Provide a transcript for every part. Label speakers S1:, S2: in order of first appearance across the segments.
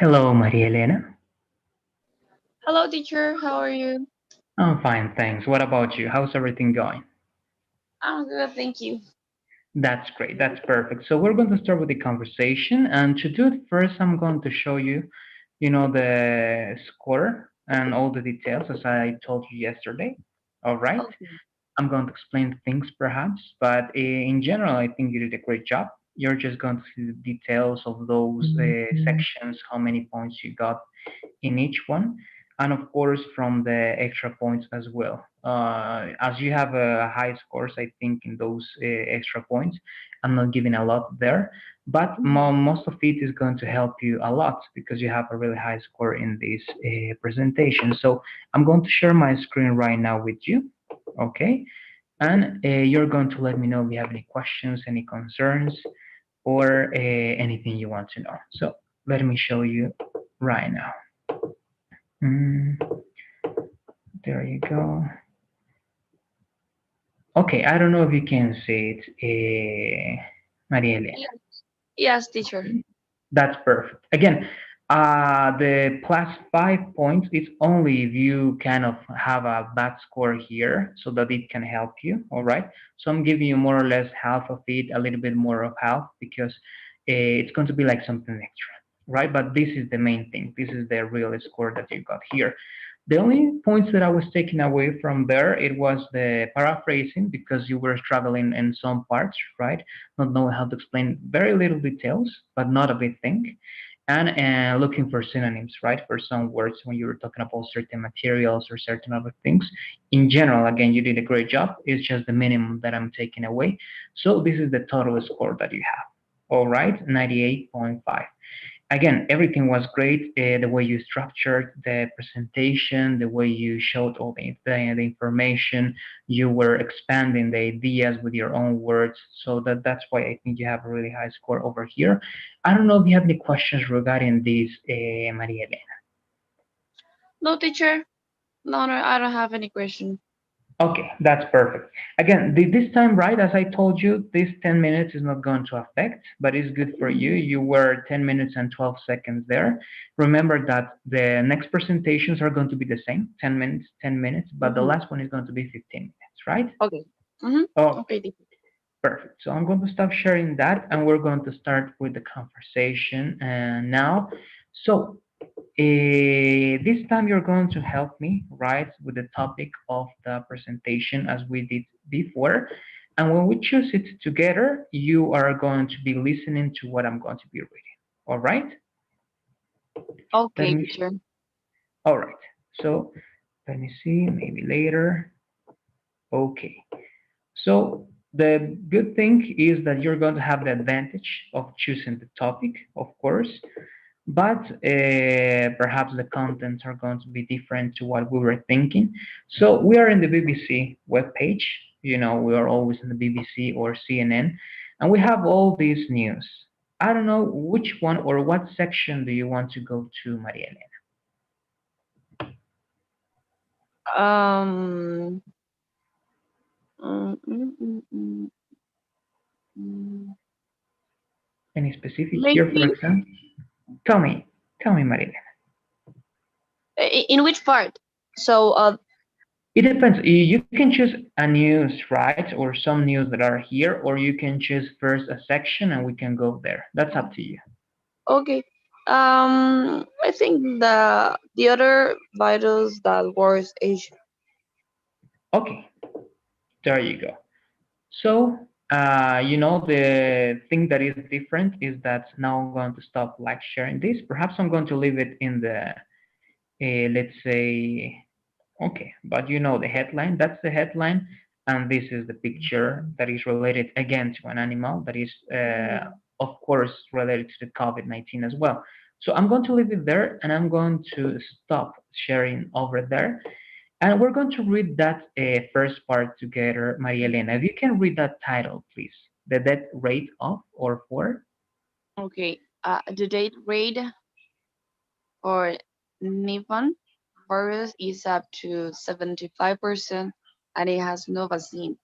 S1: Hello, Maria Elena.
S2: Hello, teacher. How are you?
S1: I'm fine, thanks. What about you? How's everything going?
S2: I'm good, thank you.
S1: That's great. That's perfect. So we're going to start with the conversation, and to do it first, I'm going to show you, the score and all the details as I told you yesterday. All right.
S2: Okay.
S1: I'm going to explain things perhaps, but in general, I think you did a great job. You're just going to see the details of those sections, how many points you got in each one, and of course from the extra points as well. As you have a high scores, I think in those extra points, I'm not giving a lot there, but most of it is going to help you a lot because you have a really high score in this presentation. So I'm going to share my screen right now with you, okay? And you're going to let me know if you have any questions, any concerns, or anything you want to know. So let me show you right now. Mm, there you go. Okay, I don't know if you can see it, Maria Elena.
S2: Yes, yes, teacher.
S1: That's perfect. Again, the plus 5 points is only if you kind of have a bad score here so that it can help you. All right. So I'm giving you more or less half of it, a little bit more of half because it's going to be like something extra. Right. But this is the main thing. This is the real score that you got here. The only points that I was taking away from there, it was the paraphrasing because you were struggling in some parts, right? Not knowing how to explain very little details, but not a big thing. And looking for synonyms, right? For some words when you were talking about certain materials or certain other things. In general, again, you did a great job. It's just the minimum that I'm taking away. So this is the total score that you have. All right, 98.5. Again, everything was great. The way you structured the presentation, the way you showed all the information, you were expanding the ideas with your own words. So that's why I think you have a really high score over here. I don't know if you have any questions regarding this, Maria Elena.
S2: No, teacher. No, no, I don't have any question.
S1: Okay, that's perfect. Again, this time, right, as I told you, this 10 minutes is not going to affect, but it's good for you. You were 10 minutes and 12 seconds there. Remember that the next presentations are going to be the same, 10 minutes, but the
S2: Mm-hmm.
S1: last one is going to be 15 minutes, right?
S2: Okay. Mm-hmm.
S1: Oh,
S2: Okay, teacher.
S1: perfect. So I'm going to stop sharing that and we're going to start with the conversation now. So this time you're going to help me, right, with the topic of the presentation as we did before. And when we choose it together, you are going to be listening to what I'm going to be reading. All right? Let
S2: Okay,
S1: me,
S2: teacher.
S1: all right. So let me see, maybe later. Okay. So the good thing is that you're going to have the advantage of choosing the topic, of course, but perhaps the contents are going to be different to what we were thinking. So we are in the BBC webpage. We are always in the BBC or CNN, and we have all these news. I don't know which one or what section do you want to go to, Maria Elena?
S2: Um. mm, mm, mm, mm, mm.
S1: Any specific here, for
S2: Maybe
S1: example? Tell me, tell me, Maria Elena.
S2: in which part? So,
S1: It depends. You can choose a news, right, or some news that are here, or you can choose first a section and we can go there. That's up to you.
S2: okay. I think the other virus that was Asia.
S1: Okay, there you go. So, the thing that is different is that now I'm going to stop like sharing this. Perhaps I'm going to leave it in the, let's say, okay, but the headline, that's the headline. And this is the picture that is related again to an animal that is, of course, related to the COVID-19 as well. So I'm going to leave it there and I'm going to stop sharing over there. And we're going to read that first part together, Maria Elena. If you can read that title, please. The death rate of or for.
S2: Okay. The date rate for Nippon virus is up to 75% and it has no vaccine.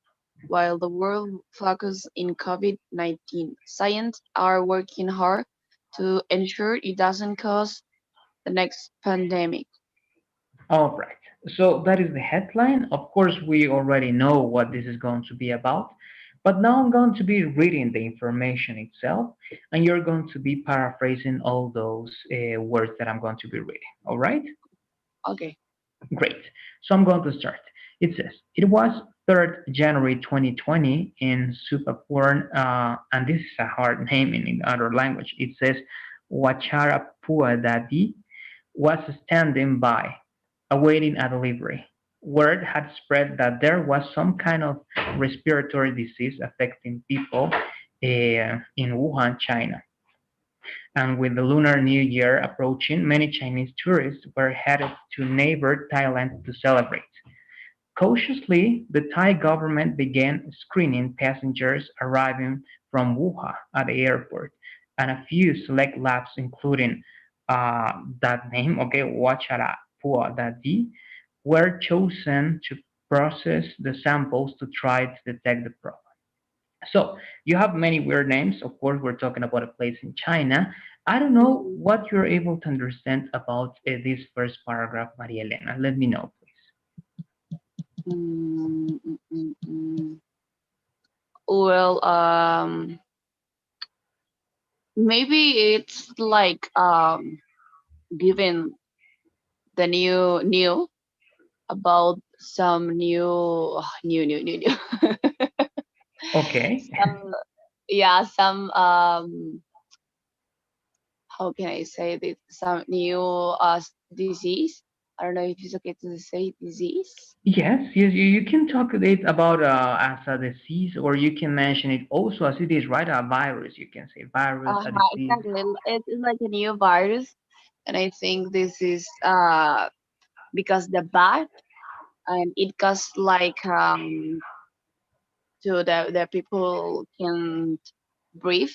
S2: While the world focuses in COVID-19, scientists are working hard to ensure it doesn't cause the next pandemic.
S1: All right. So that is the headline. Of course, we already know what this is going to be about. But now I'm going to be reading the information itself, and you're going to be paraphrasing all those words that I'm going to be reading. All right?
S2: Okay.
S1: Great. So I'm going to start. It says, it was 3rd January 2020 in Supaporn, and this is a hard name in other language. It says, Wachara Puadadi was standing by, awaiting a delivery. Word had spread that there was some kind of respiratory disease affecting people in Wuhan, China. And with the Lunar New Year approaching, many Chinese tourists were headed to neighbor Thailand to celebrate. Cautiously, the Thai government began screening passengers arriving from Wuhan at the airport, and a few select labs, including that name, okay, Wachara Pua Dadi, were chosen to process the samples to try to detect the problem. So you have many weird names. Of course, we're talking about a place in China. I don't know
S2: Mm,
S1: what you're able to understand about this first paragraph, Maria Elena. Let me know, please.
S2: mm, mm, mm, mm. Well, maybe it's like given the new about some new
S1: Okay.
S2: some yeah some how can I say this, some new disease. I don't know if it's okay to say disease.
S1: Yes, yes, you can talk it about as a disease, or you can mention it also as it is, right? A virus. You can say virus, a disease.
S2: Exactly. It's like a new virus, and I think this is because the bat, and it causes like to the people can breathe.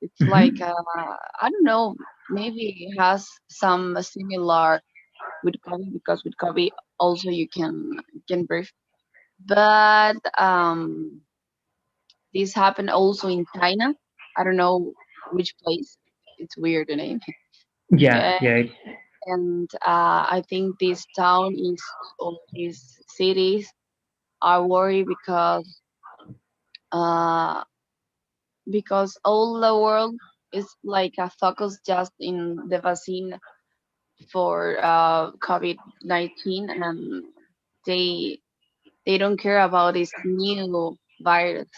S2: It's like
S1: Hmm.
S2: I don't know, maybe it has some similar with COVID, because with COVID also you can breathe. But this happened also in China. I don't know which place. It's weird the name.
S1: Yeah,
S2: Uh,
S1: yeah.
S2: and I think this town is, or these cities are worried uh, because all the world is like a focus just in the vaccine for COVID-19, and they they don't care about this new virus.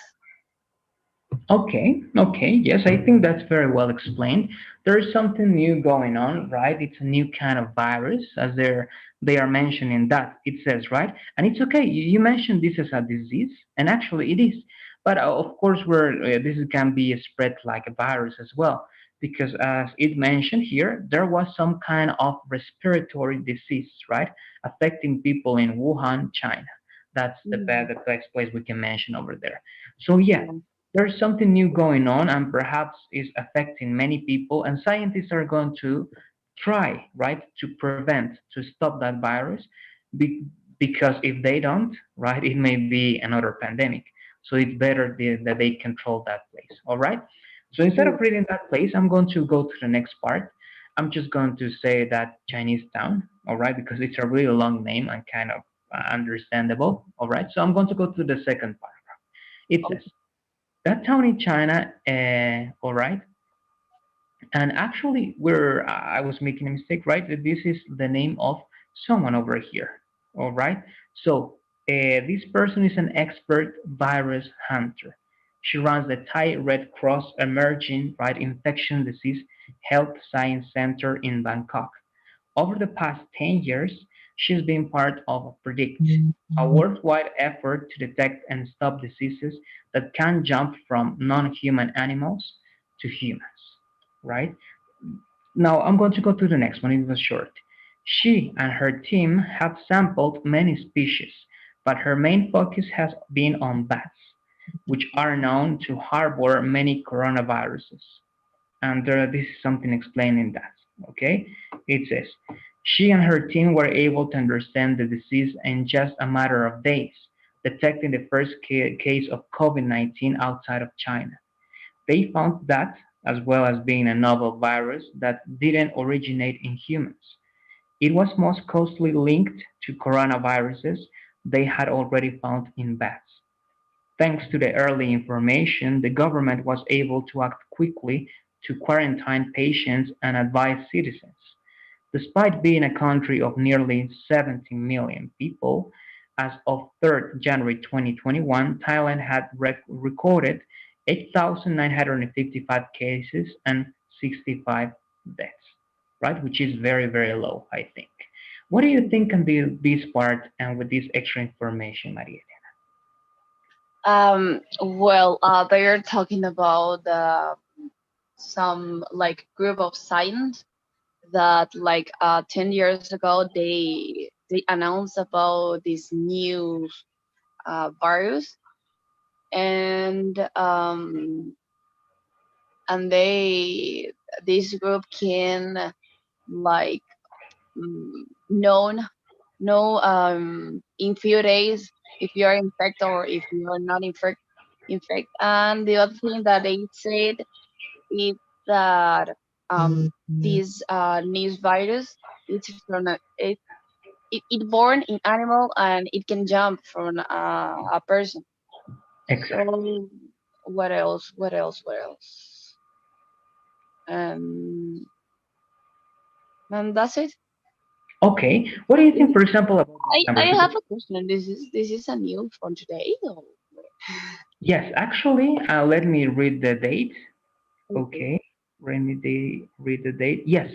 S1: Okay, okay, yes, I think that's very well explained. There is something new going on, right? It's a new kind of virus, as they are mentioning that it says, right? And it's okay. You mentioned this as a disease, and actually it is. But of course, where this can be spread like a virus as well, because as it mentioned here, there was some kind of respiratory disease, right, affecting people in Wuhan, China. That's
S2: Mm,
S1: the best place we can mention over there. So yeah,
S2: yeah.
S1: there's something new going on and perhaps is affecting many people, and scientists are going to try, right, to prevent, to stop that virus, be, because if they don't, right, it may be another pandemic. So it's better that they control that place. All right. So instead of
S2: Mm,
S1: reading that place, I'm going to go to the next part. I'm just going to say that Chinese town, all right, because it's a really long name and kind of understandable. All right. So I'm going to go to the second part. It says,
S2: okay.
S1: that town in China, all right. And actually, I was making a mistake, right? This is the name of someone over here, all right. So this person is an expert virus hunter. She runs the Thai Red Cross Emerging Right Infection Disease Health Science Center in Bangkok. Over the past 10 years, she's been part of PREDICT, a worldwide effort to detect and stop diseases that can jump from non-human animals to humans, right? Now I'm going to go to the next one. It was short. She and her team have sampled many species, but her main focus has been on bats, which are known to harbor many coronaviruses. And this is something explaining that. Okay, it says she and her team were able to understand the disease in just a matter of days, detecting the first case of COVID-19 outside of China. They found that as well as being a novel virus that didn't originate in humans. It was most closely linked to coronaviruses they had already found in bats. Thanks to the early information, the government was able to act quickly to quarantine patients and advise citizens. Despite being a country of nearly 70 million people, as of 3rd January 2021, Thailand had recorded 8,955 cases and 65 deaths, right? Which is very, very low, I think. What do you think on this part and with this extra information, Maria?
S2: Well, they are talking about some like group of science that like 10 years ago they announced about this new virus, and they this group can like known know in few days if you are infected or if you are not infect. And the other thing that they said is that this new virus is from it born in animal and it can jump from a person.
S1: Exactly.
S2: So what else? What else? What else? Um, and that's it.
S1: Okay. What do you think,
S2: This
S1: for
S2: is,
S1: example, about these
S2: I
S1: numbers? Because
S2: have a question. This is a new from today. Or?
S1: yes, actually, let me read the date.
S2: Okay.
S1: Okay, read the date. Yes,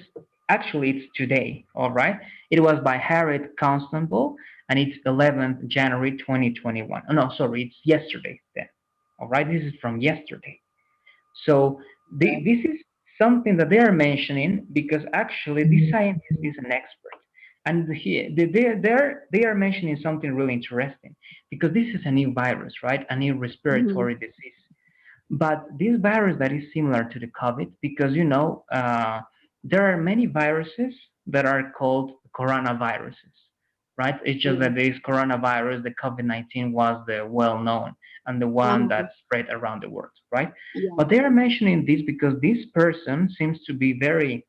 S1: actually, it's today. All right. It was by Harriet Constable, and it's 11th January 2021. Oh, no, sorry, it's yesterday then. All right, this is from yesterday. So this is something that they are mentioning because actually this scientist is an expert, and they are mentioning something really interesting because this is a new virus, right? A new
S2: Mhm.
S1: respiratory disease. But this virus that is similar to the COVID, because there are many viruses that are called coronaviruses, right? It's just
S2: Yeah.
S1: that this coronavirus, the COVID-19, was the well known and the one
S2: Uh-huh.
S1: that spread around the world, right?
S2: Yeah.
S1: But they are mentioning this because this person seems to be very,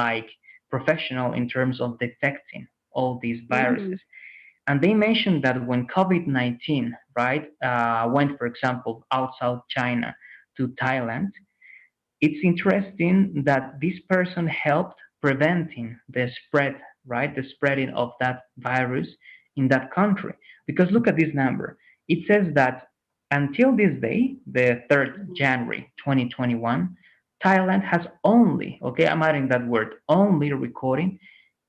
S1: like professional in terms of detecting all these
S2: Mhm.
S1: viruses. And they mentioned that when COVID-19, right, went, for example, outside China to Thailand, it's interesting that this person helped preventing the spread, right, the spreading of that virus in that country. Because look at this number. It says that until this day, the 3rd
S2: Mhm.
S1: January 2021, Thailand has only, okay, I'm adding that word, only recording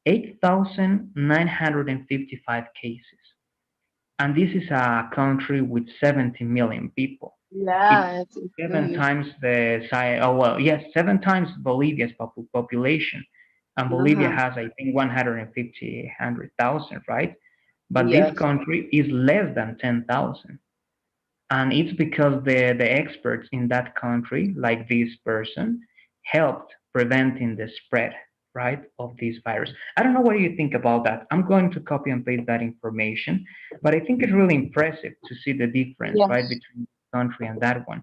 S1: 8,955 cases. And this is a country with 70 million people. It's
S2: Yeah, it's
S1: seven
S2: good.
S1: times the size, oh, well, yes, 7 times Bolivia's population. And Bolivia
S2: Uh-huh.
S1: has, I think, 150,000, right? But this
S2: Yes.
S1: country is less than 10,000, and it's because the experts in that country, like this person, helped preventing the spread, right, of this virus. I don't know what you think about that. I'm going to copy and paste that information, but I think it's really impressive to see the difference, right,
S2: Yes.
S1: between this country and that one.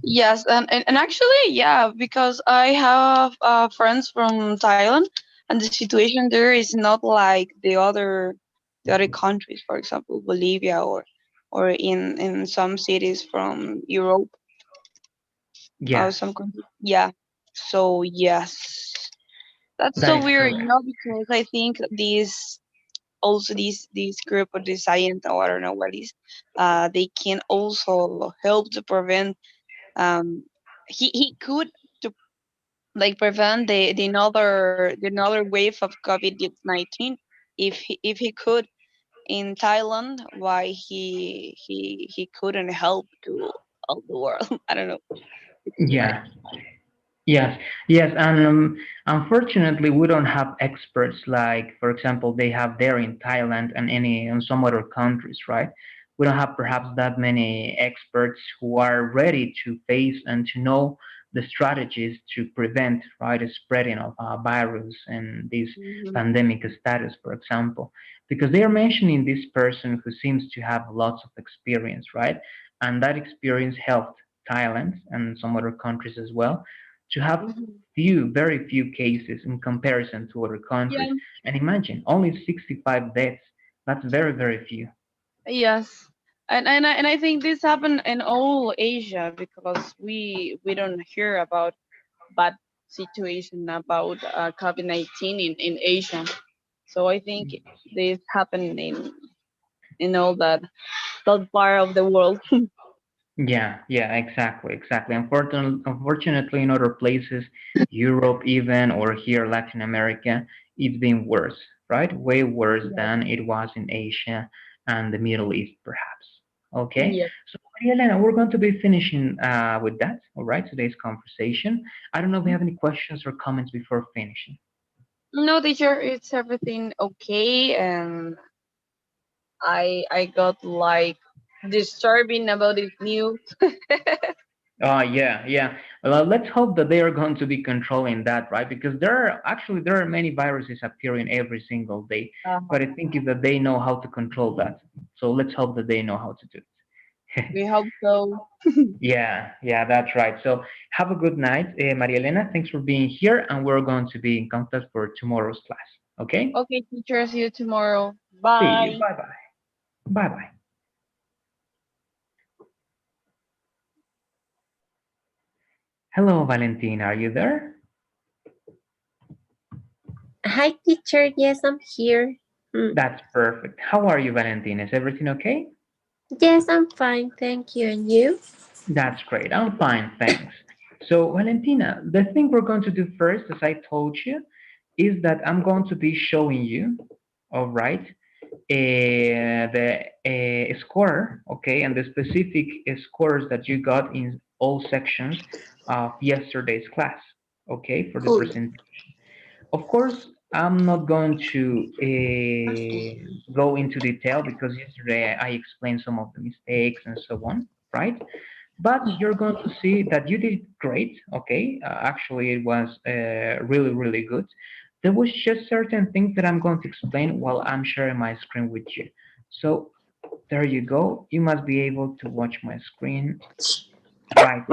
S2: Yes, and actually, yeah, because I have friends from Thailand, and the situation there is not like the other countries, for example, Bolivia or in some cities from Europe or
S1: Yes,
S2: some countries. Yeah. So yes, that's
S1: that
S2: so
S1: is
S2: weird,
S1: correct.
S2: because I think this also this group or this science, or I don't know what is, they can also help to prevent. He could to like prevent the another wave of COVID-19 if he could in Thailand. Why he couldn't help to all the world? I don't know. It's weird.
S1: Yeah. Yes, yes, and unfortunately, we don't have experts like, for example, they have there in Thailand and in some other countries, right? We don't have perhaps that many experts who are ready to face and to know the strategies to prevent, right, the spreading of virus and this
S2: Hmm.
S1: pandemic status, for example, because they are mentioning this person who seems to have lots of experience, right? And that experience helped Thailand and some other countries as well, to have
S2: Mhm.
S1: very few cases in comparison to other countries.
S2: Yeah.
S1: And imagine only 65 deaths. That's very, very few.
S2: Yes. And I think this happened in all Asia because we don't hear about bad situation about COVID-19 in Asia. So I think this happened in all that part of the world.
S1: Yeah, yeah, exactly, exactly. Unfortunately, in other places, Europe even, or here Latin America, it's been worse, right? Way worse
S2: Yes.
S1: than it was in Asia and the Middle East, perhaps. Okay,
S2: Yes.
S1: so Maria Elena, we're going to be finishing with that, all right, today's conversation. I don't know if you have any questions or comments before finishing.
S2: No, teacher, it's everything okay, and I got like disturbing about this news.
S1: Yeah, yeah. Well, let's hope that they are going to be controlling that, right? Because there are many viruses appearing every single day. But I
S2: Uh-huh.
S1: think is that they know how to control that. So let's hope that they know how to do it.
S2: We hope so.
S1: Yeah, yeah, that's right. So have a good night, Maria Elena. Thanks for being here, and we're going to be in contact for tomorrow's class. Okay?
S2: Okay, teacher, see you tomorrow.
S1: See you.
S2: Bye.
S1: Bye bye. Bye bye. Hello, Valentina. Are you there?
S3: Hi, teacher. Yes, I'm here.
S1: That's perfect. How are you, Valentina? Is everything okay?
S3: Yes, I'm fine. Thank you. And you?
S1: That's great. I'm fine, thanks. So, Valentina, the thing we're going to do first, as I told you, is that I'm going to be showing you, all right, the score, okay, and the specific scores that you got in all sections of yesterday's class, okay, for the
S3: Cool.
S1: presentation. Of course, I'm not going to go into detail because yesterday I explained some of the mistakes and so on, right? But you're going to see that you did great. Okay, actually, it was really, really good. There was just certain things that I'm going to explain while I'm sharing my screen with you. So there you go. You must be able to watch my screen right.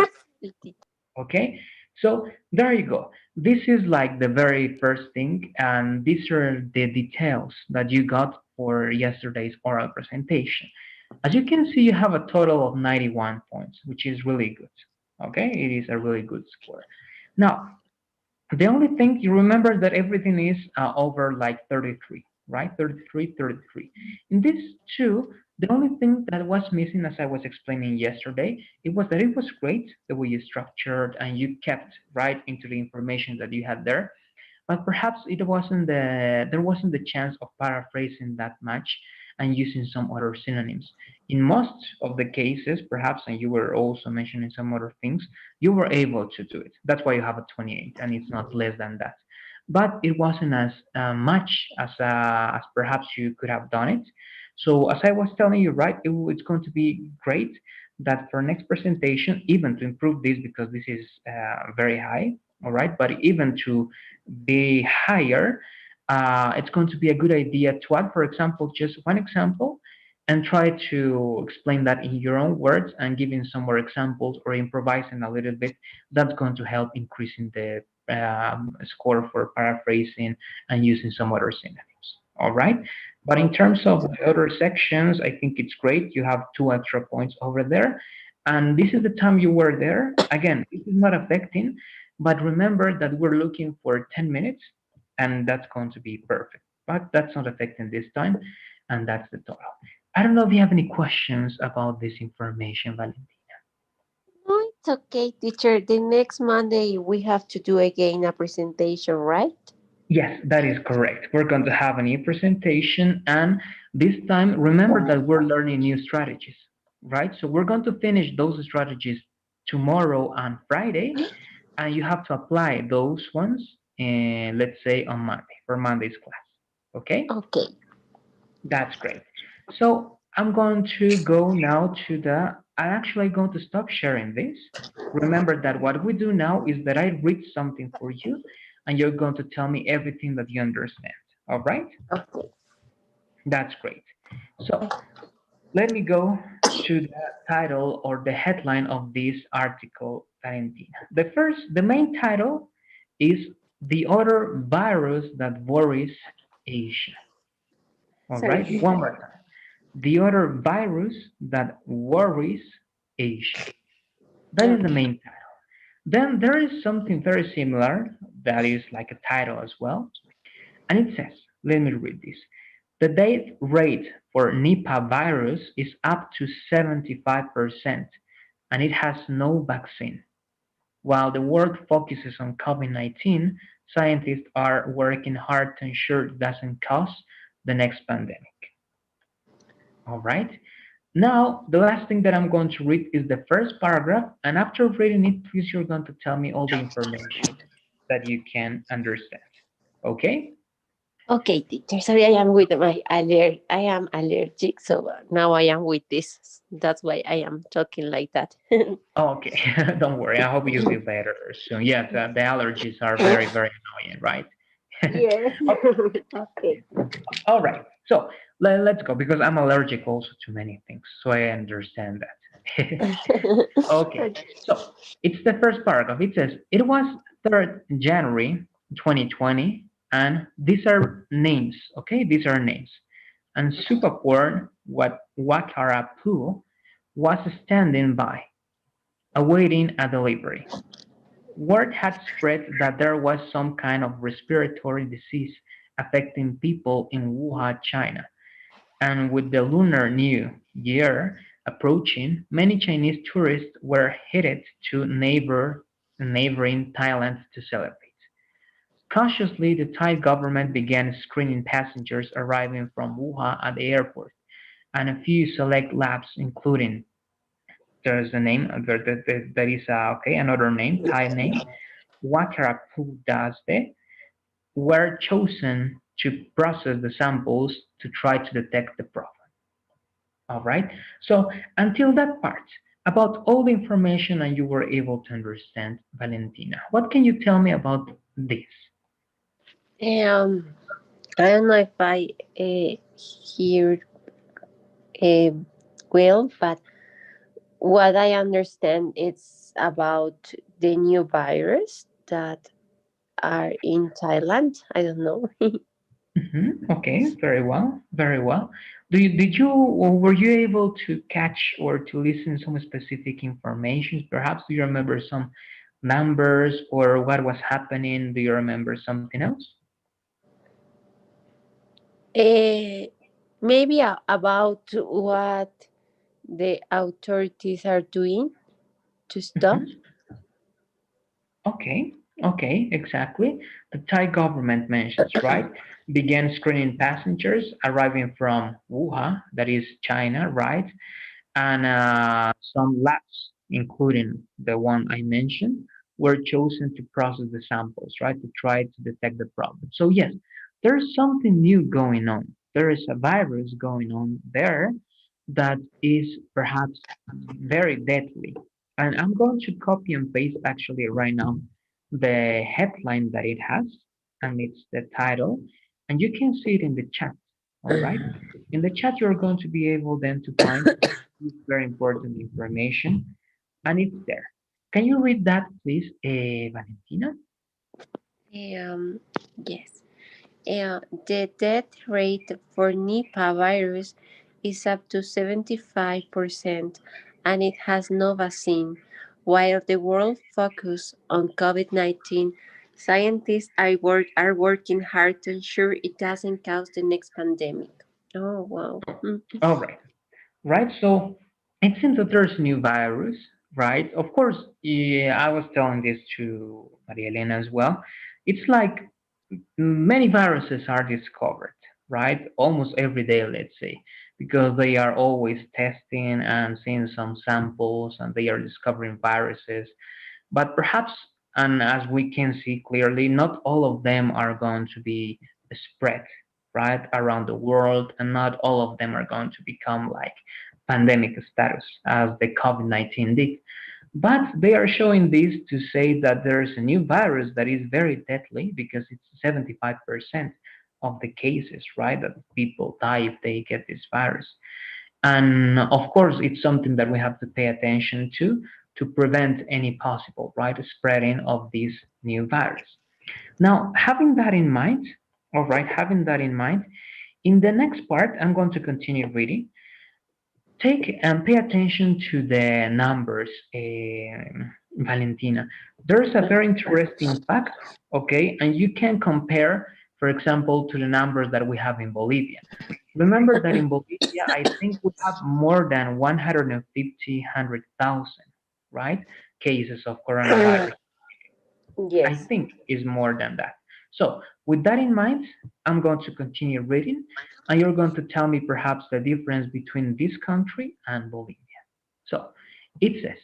S1: Okay, so there you go. This is like the very first thing, and these are the details that you got for yesterday's oral presentation. As you can see, you have a total of 91 points, which is really good. Okay, it is a really good score. Now, the only thing you remember that everything is over like 33, right? 33, 33. In these two, the only thing that was missing, as I was explaining yesterday, it was that it was great the way you structured and you kept right into the information that you had there, but perhaps there wasn't the chance of paraphrasing that much and using some other synonyms. In most of the cases, perhaps, and you were also mentioning some other things, you were able to do it. That's why you have a 28, and it's not less than that. But it wasn't as much as perhaps you could have done it. So as I was telling you, right, it's going to be great that for next presentation, even to improve this because this is very high, all right, but even to be higher, it's going to be a good idea to add, for example, just one example and try to explain that in your own words and giving some more examples or improvising a little bit. That's going to help increasing the score for paraphrasing and using some other synonyms. All right. But in terms of the other sections, I think it's great. You have 2 extra points over there. And this is the time you were there. Again, this is not affecting, but remember that we're looking for 10 minutes, and that's going to be perfect. But that's not affecting this time, and that's the total. I don't know if you have any questions about this information, Valentina.
S3: No, it's okay, teacher. The next Monday we have to do again a presentation, right?
S1: Yes, that is correct. We're going to have a new presentation, and this time, remember that we're learning new strategies, right? So we're going to finish those strategies tomorrow on Friday, and you have to apply those ones, and let's say on Monday for Monday's class. Okay,
S3: Okay.
S1: that's great. So I'm going to go now to the. I'm actually going to stop sharing this. Remember that what we do now is that I read something for you, and you're going to tell me everything that you understand. All right?
S3: Okay.
S1: That's great. So let me go to the title or the headline of this article, Valentina. The main title is "The Other Virus That Worries Asia." All right,
S3: Sorry.
S1: one more time. "The Other Virus That Worries Asia." That is the
S3: Okay.
S1: main title. Then there is something very similar that is like a title as well. And it says, let me read this. The death rate for Nipah virus is up to 75%, and it has no vaccine. While the world focuses on COVID-19, scientists are working hard to ensure it doesn't cause the next pandemic. All right. Now, the last thing that I'm going to read is the first paragraph, and after reading it, please, you're going to tell me all the information that you can understand. Okay?
S3: Okay, teacher. Sorry, I am with my I am allergic, so now I am with this. That's why I am talking like that.
S1: Okay, don't worry. I hope you feel better soon. Yes, the allergies are very, very annoying, right?
S3: Yes. Okay.
S1: All right. So let's go because I'm allergic also to many things, so I understand that. Okay.
S3: Okay.
S1: So it's the first paragraph. It says it was 3rd January 2020, and these are names. Okay, these are names. And Supaporn, what Wakarapu was standing by, awaiting a delivery. Word had spread that there was some kind of respiratory disease affecting people in Wuhan, China, and with the Lunar New Year approaching, many Chinese tourists were headed to neighboring Thailand to celebrate. Cautiously, the Thai government began screening passengers arriving from Wuhan at the airport, and a few select labs, including there's a name that is okay, another name, Thai name, Watarapudasde, were chosen to process the samples to try to detect the problem. All right. So until that part, about all the information and you were able to understand, Valentina, what can you tell me about this?
S3: Um, I don't know if I hear uh, well, but what I understand it's about the new virus that are in Thailand. I don't know.
S1: Okay, very well, very well. Did you or were you able to catch or to listen some specific information? Perhaps do you remember some numbers or what was happening? Do you remember something else?
S3: uh, Maybe about what the authorities are doing to stop.
S1: Mhm. Okay, okay, exactly. The Thai government mentions, right, began screening passengers arriving from Wuhan, that is China, right? And some labs, including the one I mentioned, were chosen to process the samples, right, to try to detect the problem. So, yes, there's something new going on. There is a virus going on there that is perhaps very deadly. And I'm going to copy and paste actually right now the headline that it has, and it's the title, and you can see it in the chat. All right. In the chat, you're going to be able then to find this very important information, and it's there. Can you read that, please, Valentina?
S3: Um, yes. The death rate for Nipah virus is up to 75%, and it has no vaccine. While the world focus on COVID-19, scientists are working hard to ensure it doesn't cause the next pandemic. Oh, wow.
S1: All right. Right. So it seems that there's a new virus, right? Of course, yeah, I was telling this to Maria Elena as well. It's like many viruses are discovered, right? Almost every day, let's say, because they are always testing and seeing some samples and they are discovering viruses. But perhaps, and as we can see clearly, not all of them are going to be spread right around the world, and not all of them are going to become like pandemic status as the COVID-19 did. But they are showing this to say that there is a new virus that is very deadly because it's 75% of the cases, right, that people die if they get this virus. And of course, it's something that we have to pay attention to prevent any possible, right, spreading of this new virus. Now, having that in mind, all right, having that in mind, in the next part, I'm going to continue reading. Take and pay attention to the numbers, Valentina. There's a very interesting fact, okay, and you can compare, for example, to the numbers that we have in Bolivia. Remember that in Bolivia, I think we have more than 150,000, right, cases of coronavirus. I
S3: Yes.
S1: think is more than that. So, with that in mind, I'm going to continue reading, and you're going to tell me perhaps the difference between this country and Bolivia. So, it says,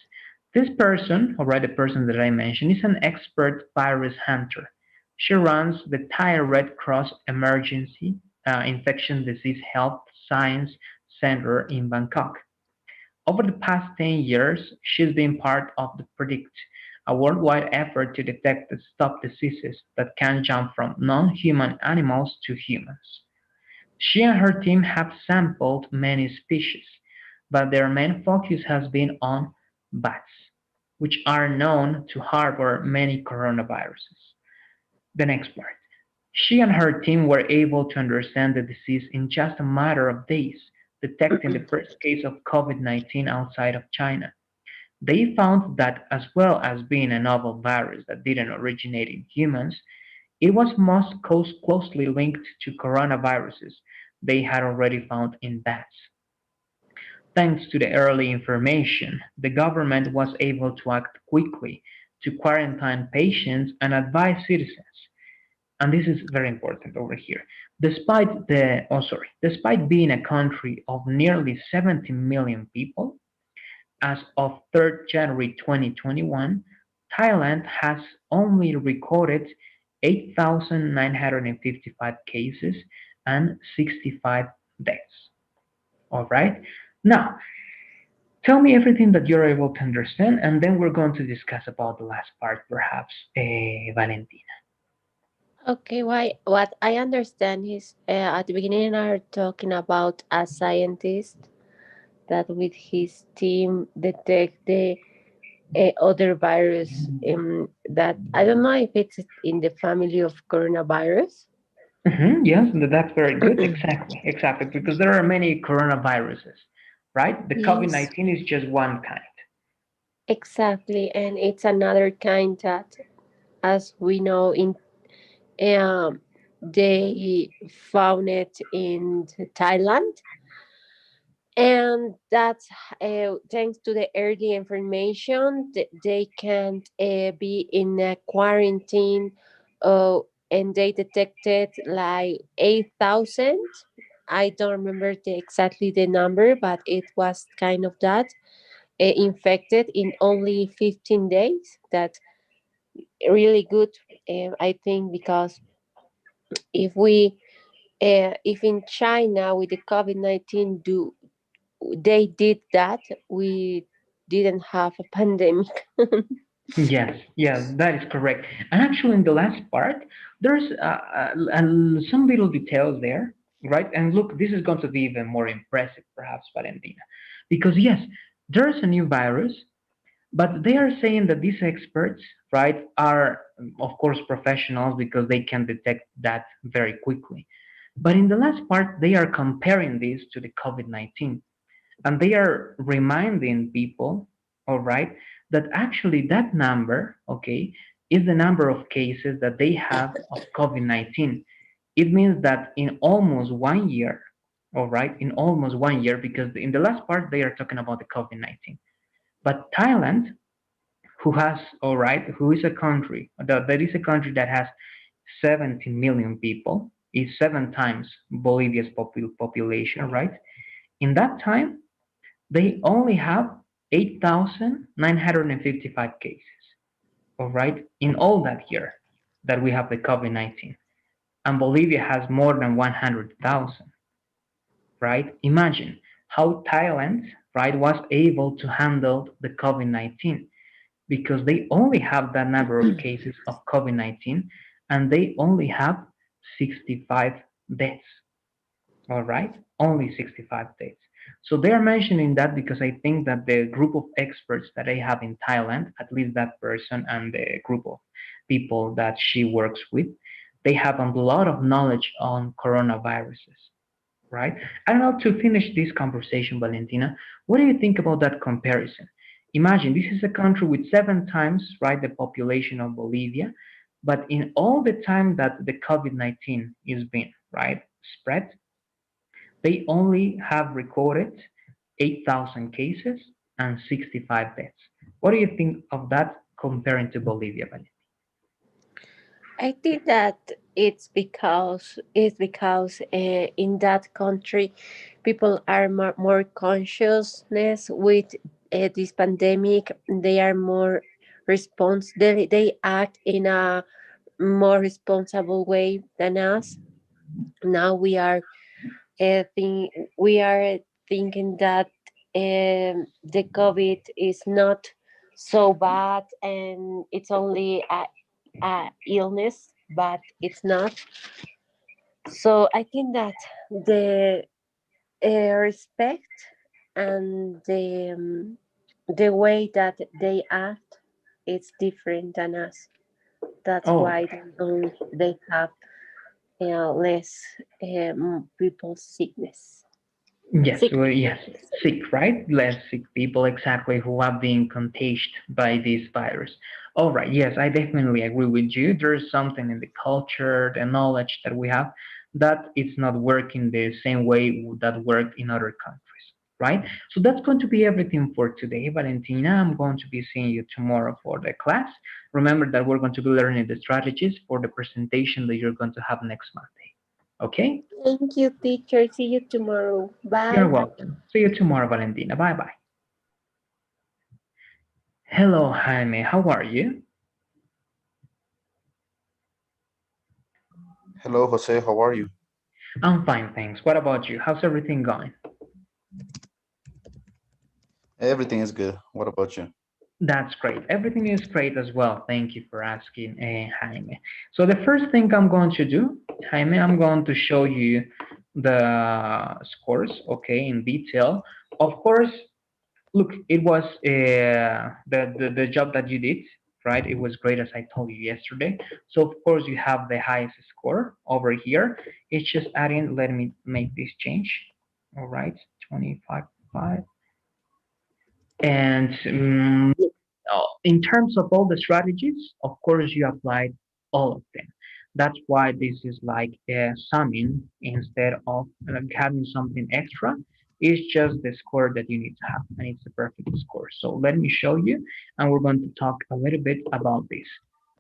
S1: this person, all right, the person that I mentioned, is an expert virus hunter. She runs the Thai Red Cross Emergency Infection Disease Health Science Center in Bangkok. Over the past 10 years, she's been part of the PREDICT, a worldwide effort to detect and stop diseases that can jump from non-human animals to humans. She and her team have sampled many species, but their main focus has been on bats, which are known to harbor many coronaviruses. The next part. She and her team were able to understand the disease in just a matter of days, detecting the first case of COVID-19 outside of China. They found that as well as being a novel virus that didn't originate in humans, it was most closely linked to coronaviruses they had already found in bats. Thanks to the early information, the government was able to act quickly to quarantine patients and advise citizens. And this is very important over here. Despite being a country of nearly 70 million people, as of 3rd January 2021, Thailand has only recorded 8,955 cases and 65 deaths. All right. Now, tell me everything that you're able to understand, and then we're going to discuss about the last part, perhaps, Valentina.
S3: Okay, why? What I understand is at the beginning are talking about a scientist that with his team detect the other virus that I don't know if it's in the family of coronavirus.
S1: Yes, that's very good. Exactly, exactly. Because there are many coronaviruses, right? The COVID
S3: Yes,
S1: 19 is just one kind.
S3: exactly, and it's another kind that, as we know, in um, they found it in Thailand, and that's thanks to the early information they can't be in a quarantine, uh, and they detected like 8,000. I don't remember exactly the number, but it was kind of that infected in only 15 days. That's really good, I think, because if we if in China with the COVID-19 do they did that, we didn't have a pandemic.
S1: Yes, yes, that is correct. And actually, in the last part, there's some little details there, right? And look, this is going to be even more impressive, perhaps, Valentina, because yes, there's a new virus, but they are saying that these experts, right, are of course professionals because they can detect that very quickly. But in the last part, they are comparing this to the COVID 19, and they are reminding people, all right, that actually that number, okay, is the number of cases that they have of COVID 19. It means that in almost 1 year, all right, in almost 1 year, because in the last part they are talking about the COVID 19. But Thailand, who has, all right, who is a country, that is a country that has 17 million people, is 7 times Bolivia's population, right? In that time, they only have 8,955 cases, all right, in all that year that we have the COVID 19. And Bolivia has more than 100,000, right? Imagine how Thailand, right, was able to handle the COVID 19 because they only have that number of cases of COVID 19 and they only have 65 deaths, all right? Only 65 deaths. So they are mentioning that because I think that the group of experts that I have in Thailand, at least that person and the group of people that she works with, they have a lot of knowledge on coronaviruses, right? I don't know, to finish this conversation, Valentina, what do you think about that comparison? Imagine this is a country with seven times, right, the population of Bolivia, but in all the time that the COVID-19 is been, right, spread, they only have recorded 8,000 cases and 65 deaths. What do you think of that comparing to Bolivia, Valentina?
S3: I think that it's because in that country people are more consciousness with this pandemic. They are more they act in a more responsible way than us. Now we are thinking that the COVID is not so bad and it's only a illness, but it's not. So I think that the respect and the way that they act is different than us. That's
S1: Oh,
S3: why they have less people
S1: yes,
S3: sick
S1: well,
S3: people.
S1: yes, sick, right? Less sick people, exactly, who have been contagious by this virus. All right, yes, I definitely agree with you. There's something in the culture, the knowledge that we have, that it's not working the same way that worked in other countries, right? So that's going to be everything for today, Valentina. I'm going to be seeing you tomorrow for the class. Remember that we're going to be learning the strategies for the presentation that you're going to have next Monday. Okay?
S3: Thank you, teacher. See you tomorrow.
S1: You're
S3: Bye.
S1: welcome. See you tomorrow, Valentina. Bye bye. Hello, Jaime. How are you?
S4: Hello, Jose. How are you?
S1: I'm fine, thanks. What about you? How's everything going?
S4: Everything is good. What about you?
S1: That's great. Everything is great as well. Thank you for asking, Jaime. So the first thing I'm going to do, Jaime, I'm going to show you the scores, okay, in detail. Of course, look, it was the job that you did, right? It was great, as I told you yesterday. So of course you have the highest score over here. It's just adding. Let me make this change. All right, 25, 5. And in terms of all the strategies, of course, you applied all of them. That's why this is like a summing instead of having something extra. It's just the score that you need to have, and it's a perfect score. So let me show you, and we're going to talk a little bit about this.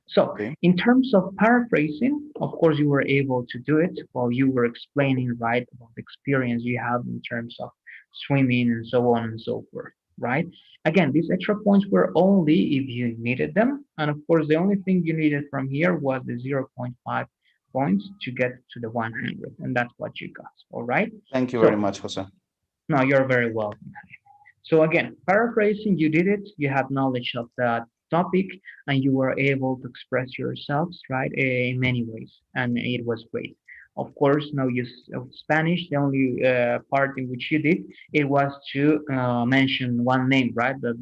S1: So,
S4: Okay.
S1: in terms of paraphrasing, of course, you were able to do it while you were explaining, right, about the experience you have in terms of swimming and so on and so forth, right? Again, these extra points were only if you needed them. And of course, the only thing you needed from here was the zero point 0.5 points to get to the 100. And that's what you got. All right.
S4: Thank you very
S1: So
S4: much, Jose.
S1: now you're very welcome. So again, paraphrasing, you did it. You have knowledge of that topic, and you were able to express yourselves, right, in many ways, and it was great. Of course, no use of Spanish. The only part in which you did it was to mention one name, right? But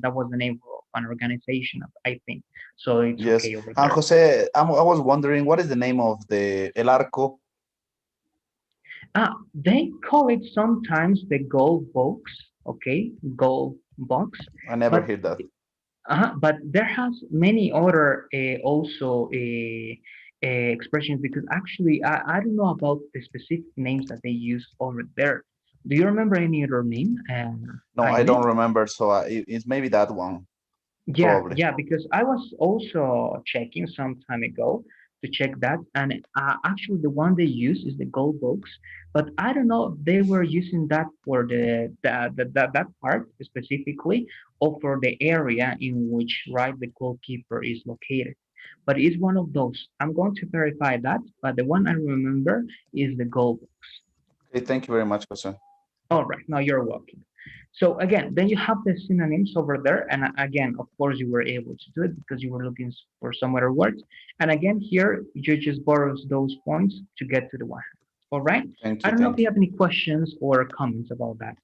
S1: that was the name of an organization, I think. So it's
S4: Yes.
S1: okay over
S4: And
S1: there.
S4: Jose, I was wondering what is the name of the El Arco?
S1: They call it sometimes the gold box, okay, gold box,
S4: I never
S1: but
S4: heard that.
S1: but there has many other also expressions because actually I don't know about the specific names that they use over there. Do you remember any other name,
S4: No, I
S1: Jaime?
S4: don't remember. So it's maybe that one,
S1: Yeah,
S4: probably.
S1: yeah, because I was also checking some time ago to check that, and actually the one they use is the gold box, but I don't know if they were using that for that part specifically, or for the area in which right the goalkeeper is located. But it's one of those. I'm going to verify that, but the one I remember is the gold box.
S4: Okay, thank you very much, Jose.
S1: All right, now you're welcome. So again, then you have the synonyms over there, and again, of course, you were able to do it because you were looking for some other words. And again, here you just borrow those points to get to the one. All right.
S4: Thank
S1: I
S4: you.
S1: don't know if
S4: Thank
S1: you
S4: you.
S1: have any questions or comments about that.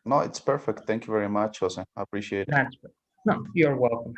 S4: No, it's perfect. Thank you very much, Jose. I appreciate it.
S1: That's good. No, you're welcome.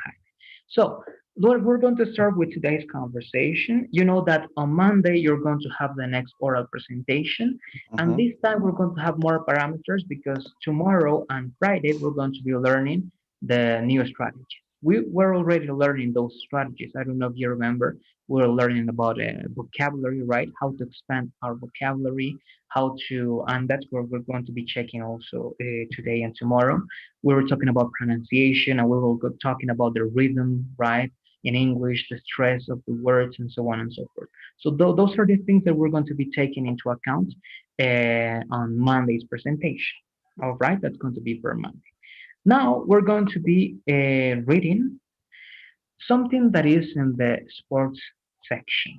S1: So, Lord, we're going to start with today's conversation. You know that on Monday you're going to have the next oral presentation, and
S4: Mm-hmm.
S1: this time we're going to have more parameters because tomorrow and Friday we're going to be learning the new strategies. We were already learning those strategies. I don't know if you remember. We were learning about vocabulary, right? How to expand our vocabulary, how to, and that's where we're going to be checking also today and tomorrow. We were talking about pronunciation and we were talking about the rhythm, right? In English, the stress of the words, and so on and so forth. So those are the things that we're going to be taking into account on Monday's presentation. All right, that's going to be for Monday. Now we're going to be reading something that is in the sports section.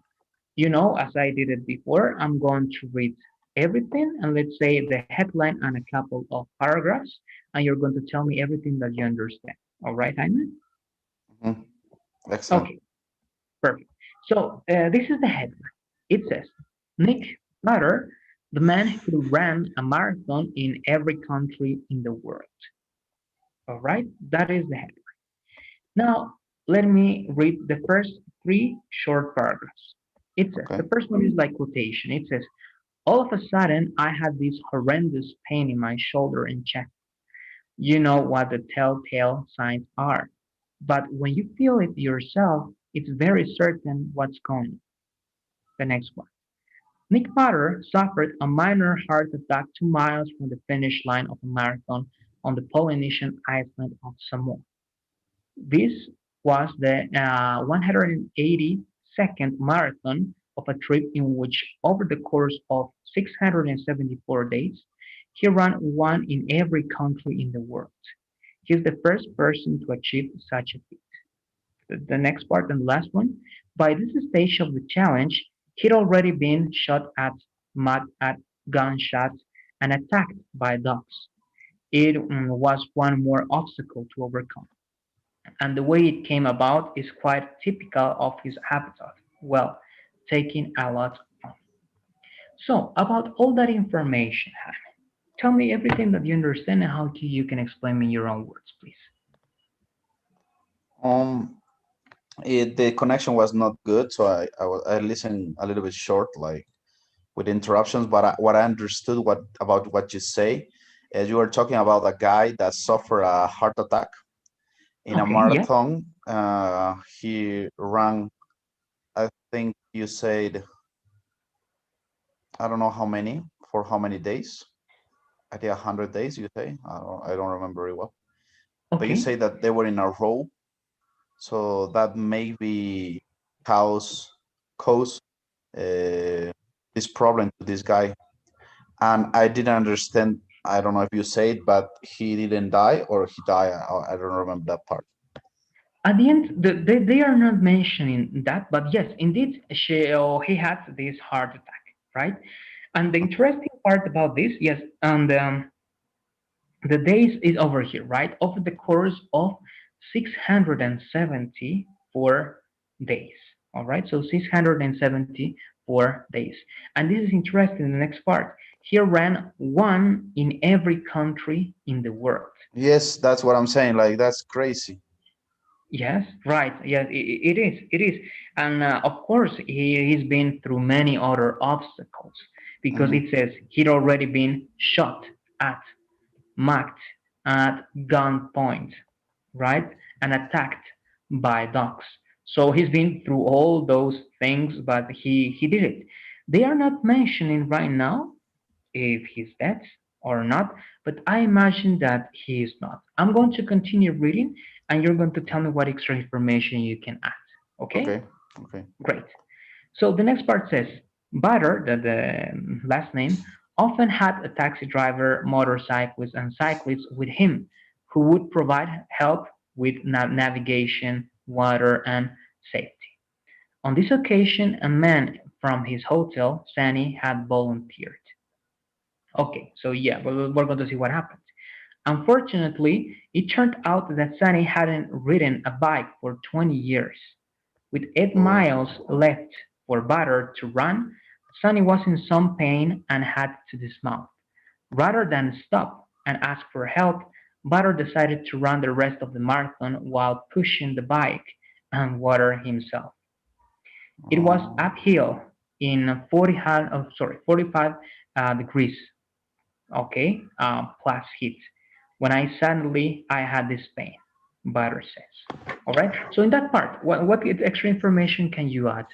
S1: You know, as I did it before, I'm going to read everything and let's say the headline and a couple of paragraphs, and you're going to tell me everything that you understand. All right, Jaime?
S4: Mm-hmm. Excellent.
S1: Okay, perfect. So this is the headline. It says, Nick Potter, the man who ran a marathon in every country in the world. All right, that is the headline. Now, let me read the first three short paragraphs. It says,
S4: Okay.
S1: the first one is like quotation. It says, all of a sudden, I had this horrendous pain in my shoulder and chest. You know what the telltale signs are. But when you feel it yourself, it's very certain what's going on. The next one. Nick Potter suffered a minor heart attack 2 miles from the finish line of a marathon on the Polynesian island of Samoa. This was the 182nd marathon of a trip in which, over the course of 674 days, he ran one in every country in the world. He is the first person to achieve such a feat. The next part and the last one. By this stage of the challenge, he'd already been shot at, mud at gunshots, and attacked by dogs. It was one more obstacle to overcome, and the way it came about is quite typical of his habitat. Well, taking a lot of. So, about all that information, tell me everything that you understand and how you can explain me in your own words, please.
S4: Um, the connection was not good, so I listened a little bit short, like with interruptions. But what I understood what about what you say, is you were talking about a guy that suffered a heart attack in a
S1: Okay, yes.
S4: marathon. He ran, I think you said, I don't know how many, for how many days. I think 100 days. You say, I don't remember very well. But you
S1: Okay.
S4: say that they were in a row, so that maybe cause cause uh, this problem to this guy. And I didn't understand. I don't know if you say it, but he didn't die or he died. I don't remember that part.
S1: At the end, they are not mentioning that, but yes, indeed, he had this heart attack, right? And the interesting part about this, yes, and the days is over here, right? Over the course of 674 days. All right, so 674 days. And this is interesting, the next part. He ran one in every country in the world.
S4: Yes, that's what I'm saying. Like that's crazy.
S1: Yes, right. Yes, it is. It is. And of course, he's been through many other obstacles because
S4: Hmm.
S1: it says he'd already been shot at, mugged at gunpoint, right? And attacked by dogs. So he's been through all those things, but he did it. They are not mentioning right now if he's dead or not, but I imagine that he is not. I'm going to continue reading, and you're going to tell me what extra information you can add. Okay?
S4: Okay. Okay.
S1: Great. So the next part says, Butter, the last name, often had a taxi driver, motorcyclist, and cyclist with him who would provide help with navigation, water, and safety. On this occasion, a man from his hotel, Sani, had volunteered. Okay, so yeah, we're going to see what happens. Unfortunately, it turned out that Sani hadn't ridden a bike for 20 years. With 8
S4: Oh.
S1: miles left for Butter to run, Sunny was in some pain and had to dismount. Rather than stop and ask for help, Butter decided to run the rest of the marathon while pushing the bike and water himself. It was
S4: Oh,
S1: uphill in 45 degrees, okay, plus heat. When I had this pain, Butter says. All right. So in that part, what extra information can you add?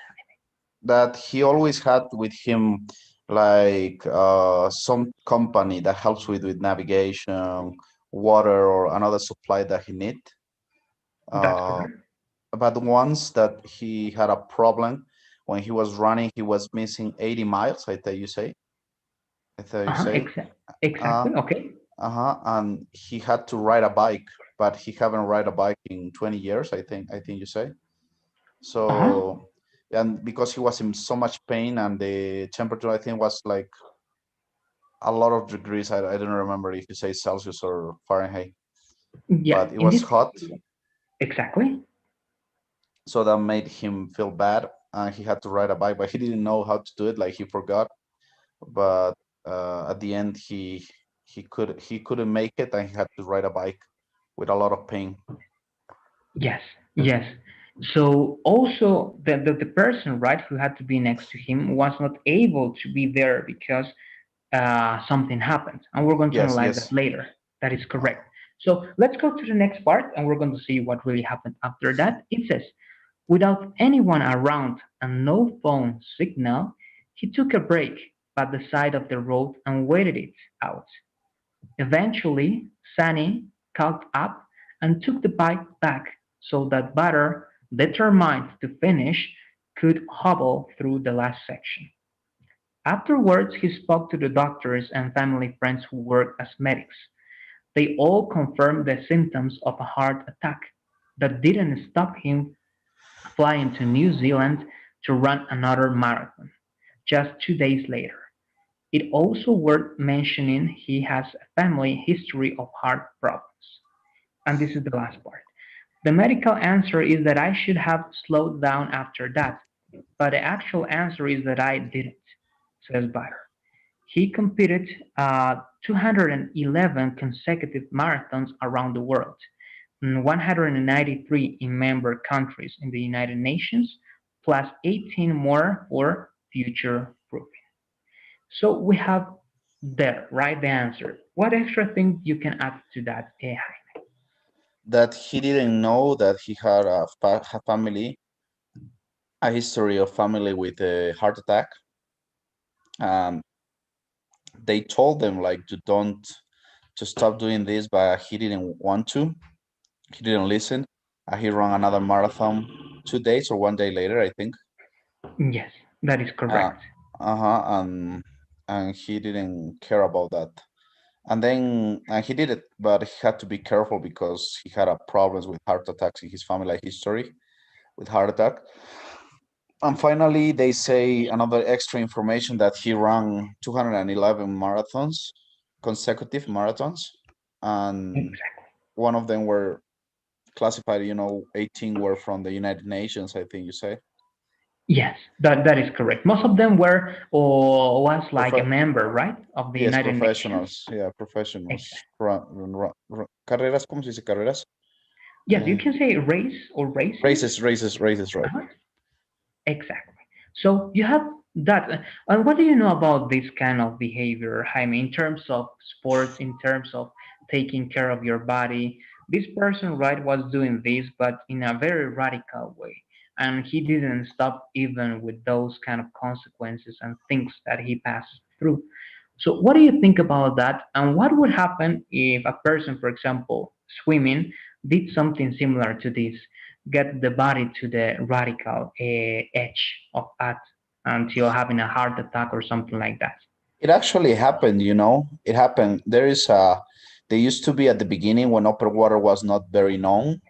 S4: that he always had with him like some company that helps with navigation, water, or another supply that he need.
S1: That's
S4: Uh,
S1: correct.
S4: but once that he had a problem when he was running, he was missing 80 miles. I thought you
S1: Uh-huh,
S4: say, uh,
S1: exactly. Okay.
S4: and he had to ride a bike, but he haven't ride a bike in 20 years. I think you say.
S1: Uh-huh.
S4: So, and because he was in so much pain and the temperature, I think was like a lot of degrees. I don't remember if you say Celsius or Fahrenheit,
S1: Yes.
S4: but it
S1: In
S4: was
S1: this,
S4: hot.
S1: exactly.
S4: So that made him feel bad. And he had to ride a bike, but he didn't know how to do it. Like he forgot. But at the end, he couldn't make it, and he had to ride a bike with a lot of pain.
S1: Yes, yes. So also the person, right, who had to be next to him was not able to be there because something happened, and we're going to
S4: Yes,
S1: analyze that
S4: yes.
S1: later. That is
S4: Uh,
S1: correct. So let's go to the next part, and we're going to see what really happened after that. It says, without anyone around and no phone signal, he took a break by the side of the road and waited it out. Eventually, Sunny caught up and took the bike back so that Butter, determined to finish, could hobble through the last section. Afterwards, he spoke to the doctors and family friends who worked as medics. They all confirmed the symptoms of a heart attack that didn't stop him flying to New Zealand to run another marathon just 2 days later. It also worth mentioning he has a family history of heart problems. And this is the last part. The medical answer is that I should have slowed down after that, but the actual answer is that I didn't, says Butter. He competed 211 consecutive marathons around the world, 193 in member countries in the United Nations, plus 18 more for future proofing. So we have there, right, the answer. What extra thing you can add to that, Jaime?
S4: that he didn't know that he had a family, a history of family with a heart attack. Um, they told them like to stop doing this, but he didn't want to. He didn't listen. He ran another marathon 2 days or one day later, I think.
S1: Yes, that is
S4: Uh,
S1: correct.
S4: uh-huh, and he didn't care about that. And then he did it, but he had to be careful because he had a problems with heart attacks in his family history with heart attack. And finally, they say another extra information that he ran 211 marathons, consecutive marathons, and
S1: Exactly.
S4: one of them were classified, 18 were from the United Nations, I think you say.
S1: Yes, that is correct. Most of them were or was like a
S4: Profe-
S1: member, right, of the
S4: yes,
S1: United Nations.
S4: professionals. Yeah, professionals.
S1: Exactly.
S4: Carreras, ¿cómo se dice carreras?
S1: Yes, you
S4: Uh,
S1: can say race or races.
S4: races, right.
S1: Uh-huh. Exactly. So you have that. And what do you know about this kind of behavior, Jaime, in terms of sports, in terms of taking care of your body? This person, right, was doing this, but in a very radical way. And he didn't stop even with those kind of consequences and things that he passed through. So, what do you think about that? And what would happen if a person, for example, swimming, did something similar to this, get the body to the radical edge of that until having a heart attack or something like that?
S4: It actually happened, It happened. There used to be at the beginning when open water was not very known.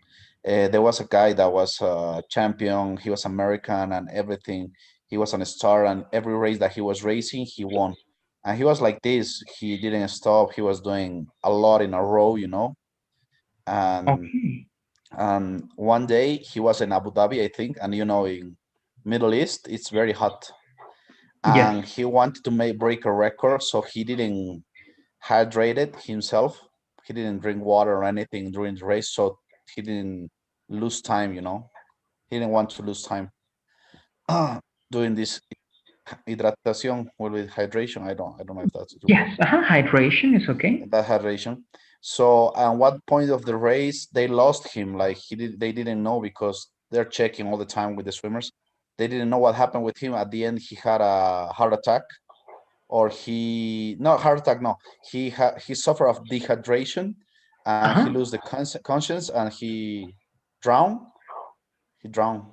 S4: There was a guy that was a champion. He was American and everything. He was a star, and every race that he was racing, he won. And he was like this. He didn't stop. He was doing a lot in a row, And
S1: Okay.
S4: one day he was in Abu Dhabi, I think, and in Middle East, it's very hot.
S1: Yes.
S4: and he wanted to make break a record, so he didn't hydrate it himself. He didn't drink water or anything during the race, so he didn't lose time. He didn't want to lose time doing this hidratación with hydration. I don't know if that's the word.
S1: Yes. Hydration is okay.
S4: That hydration. So at what point of the race they lost him? Like they didn't know because they're checking all the time with the swimmers. They didn't know what happened with him. At the end, he had a heart attack, or he no heart attack. No, he suffered of dehydration, and he
S1: Uh-huh.
S4: lose the conscience, and drowned. He drowned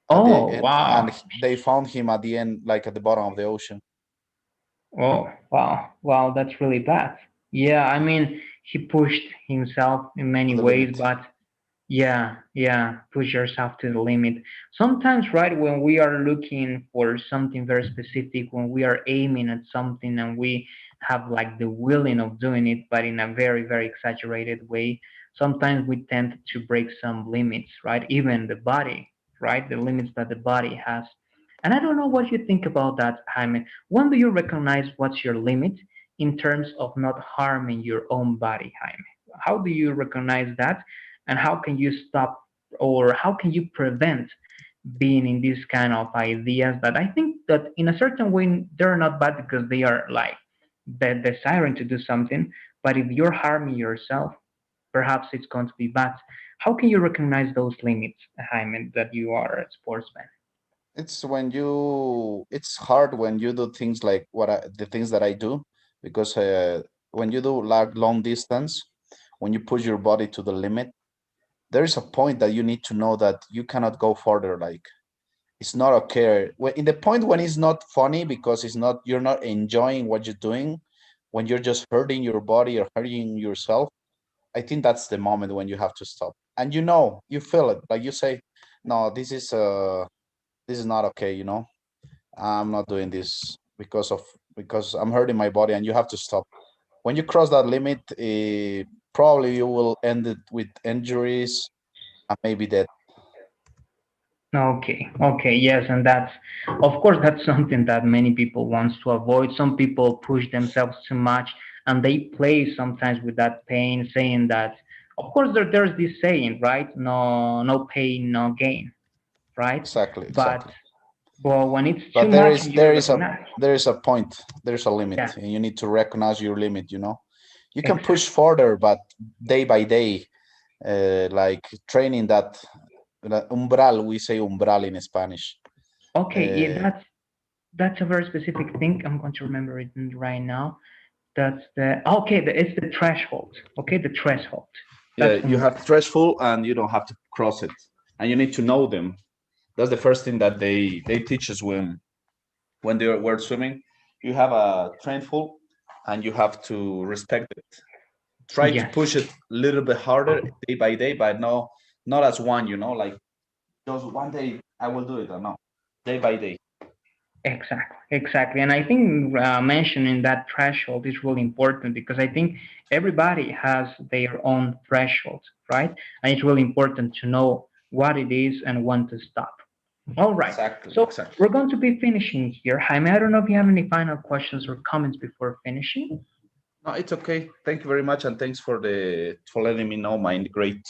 S4: at the
S1: Oh,
S4: end, and
S1: wow.
S4: they found him at the end, like at the bottom of the ocean.
S1: Oh, wow. Wow, that's really bad. Yeah, I mean, he pushed himself in many
S4: To the
S1: ways,
S4: limit.
S1: but yeah, yeah, push yourself to the limit. Sometimes, right, when we are looking for something very specific, when we are aiming at something and we have like the willing of doing it, but in a very, very exaggerated way, sometimes we tend to break some limits, right? Even the body, right? The limits that the body has. And I don't know what you think about that, Jaime. When do you recognize what's your limit in terms of not harming your own body, Jaime? How do you recognize that? And how can you stop or how can you prevent being in these kind of ideas that I think that in a certain way they're not bad because they are like the desiring to do something, but if you're harming yourself, perhaps it's going to be bad. How can you recognize those limits, Jaime, that you are a sportsman?
S4: It's hard when you do things like the things that I do, because when you do like long distance, when you push your body to the limit, there is a point that you need to know that you cannot go further. Like, it's not okay. In the point when it's not funny, because you're not enjoying what you're doing, when you're just hurting your body or hurting yourself, I think that's the moment when you have to stop. And you feel it, like you say, no, this is not okay. I'm not doing this because I'm hurting my body, and you have to stop. When you cross that limit, probably you will end it with injuries and maybe death.
S1: Okay, okay, yes, and that's, of course, that's something that many people wants to avoid. Some people push themselves too much, and they play sometimes with that pain, saying that, of course, there's this saying, right? No, no pain, no gain, right?
S4: Exactly,
S1: But
S4: exactly.
S1: when it's too
S4: But there
S1: much
S4: is
S1: and you
S4: there is a
S1: recognize,
S4: there is a point, there's a limit,
S1: yeah,
S4: and you need to recognize your limit. You can push
S1: exactly.
S4: further, but day by day, like training that umbral, we say umbral in Spanish.
S1: Okay, yeah,
S4: uh,
S1: that's a very specific thing. I'm going to remember it right now. That's the okay. It's the threshold. Okay, the threshold.
S4: yeah,
S1: That's
S4: you have threshold and you don't have to cross it, and you need to know them. That's the first thing that they teach us when we're swimming. You have a threshold, and you have to respect it. Try to
S1: yes.
S4: push it a little bit harder day by day, but no, not as one. Like just one day I will do it, or no, day by day.
S1: Exactly, exactly. And I think mentioning that threshold is really important because I think everybody has their own threshold, right? And it's really important to know what it is and when to stop. All right.
S4: Exactly,
S1: So
S4: exactly.
S1: we're going to be finishing here. Jaime, I don't know if you have any final questions or comments before finishing.
S4: No, it's okay. Thank you very much, and thanks for letting me know my great.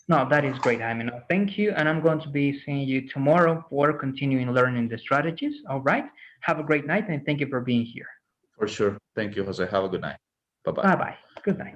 S1: No, that is great, Jaime. No, thank you. And I'm going to be seeing you tomorrow for continuing learning the strategies. All right. Have a great night and thank you for being here.
S4: For sure. Thank you, Jose. Have a good night. Bye bye.
S1: Bye bye. Good night.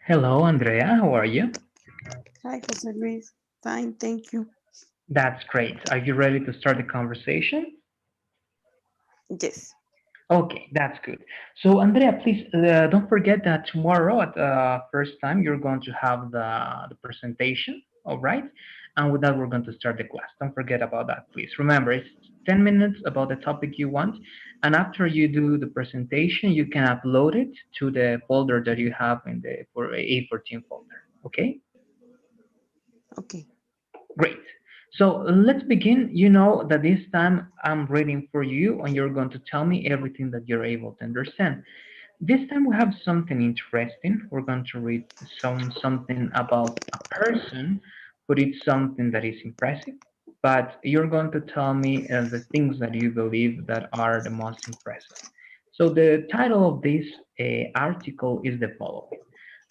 S1: Hello, Andrea. How are you?
S5: Hi, Jose Luis. Fine, thank you.
S1: That's great. Are you ready to start the conversation?
S5: Yes.
S1: Okay, that's good. So, Andrea, please don't forget that tomorrow at first time you're going to have the presentation, all right? And with that, we're going to start the class. Don't forget about that, please. Remember, it's 10 minutes about the topic you want. And after you do the presentation, you can upload it to the folder that you have in the for A14 folder, okay?
S5: Okay.
S1: Great. So let's begin. You know that this time I'm reading for you and you're going to tell me everything that you're able to understand. This time we have something interesting. We're going to read something about a person, but it's something that is impressive. But you're going to tell me the things that you believe that are the most impressive. So the title of this article is the following.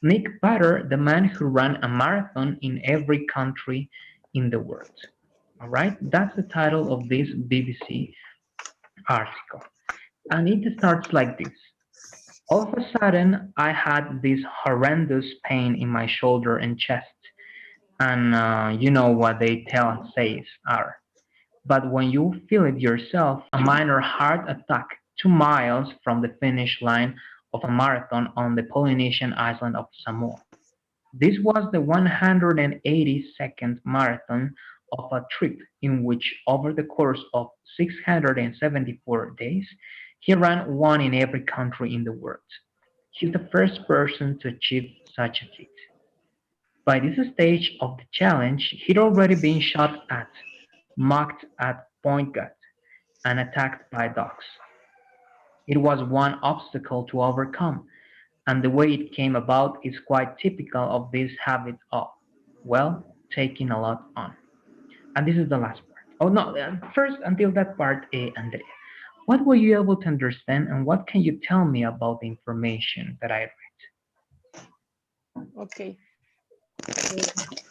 S1: Nick Patter, the man who ran a marathon in every country in the world. All right, that's the title of this BBC article. And it starts like this. All of a sudden, I had this horrendous pain in my shoulder and chest. And you know what they tell says are. But when you feel it yourself, a minor heart attack 2 miles from the finish line of a marathon on the Polynesian island of Samoa. This was the 182nd marathon of a trip in which, over the course of 674 days, he ran one in every country in the world. He's the first person to achieve such a feat. By this stage of the challenge, he'd already been shot at, mocked at point gut, and attacked by dogs. It was one obstacle to overcome, and the way it came about is quite typical of this habit of, well, taking a lot on. And this is the last part. Oh no, first until that part, Andrea. What were you able to understand, and what can you tell me about the information that I read?
S5: Okay.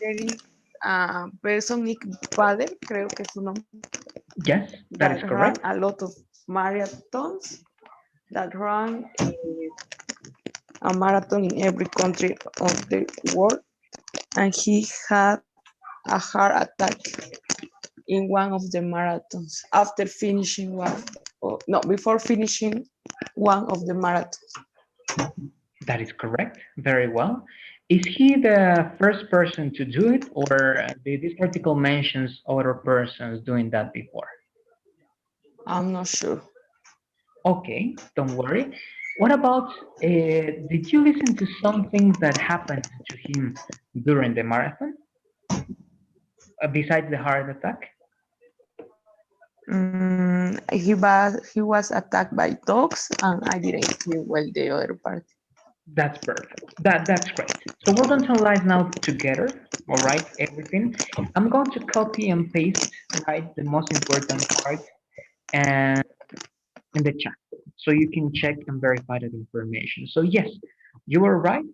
S5: There is a person, Nick Bader, creo que es su nombre,
S1: Yes, that is
S5: that ran
S1: correct.
S5: a lot of marathons, that ran a marathon in every country of the world, and he had a heart attack in one of the marathons after finishing one, oh, no, before finishing one of the marathons.
S1: That is correct. Very well. Is he the first person to do it, or this article mentions other persons doing that before?
S5: I'm not sure.
S1: Okay, don't worry. What about, did you listen to something that happened to him during the marathon, besides the heart attack?
S5: He was attacked by dogs, and I didn't hear well the other part.
S1: That's perfect. That's great. So we're going to analyze now together, all right, everything. I'm going to copy and paste, right, the most important part and in the chat so you can check and verify that information. So yes, you were right.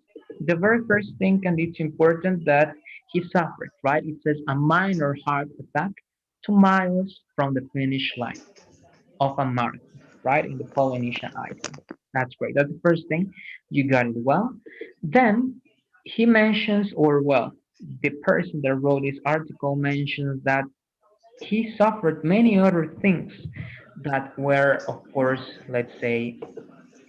S1: The very first thing, and it's important that he suffered, right? It says a minor heart attack 2 miles from the finish line of a marathon, right, in the Polynesian island. That's great. That's the first thing. You got it well. Then he mentions, or well, the person that wrote this article mentions that he suffered many other things that were, of course, let's say,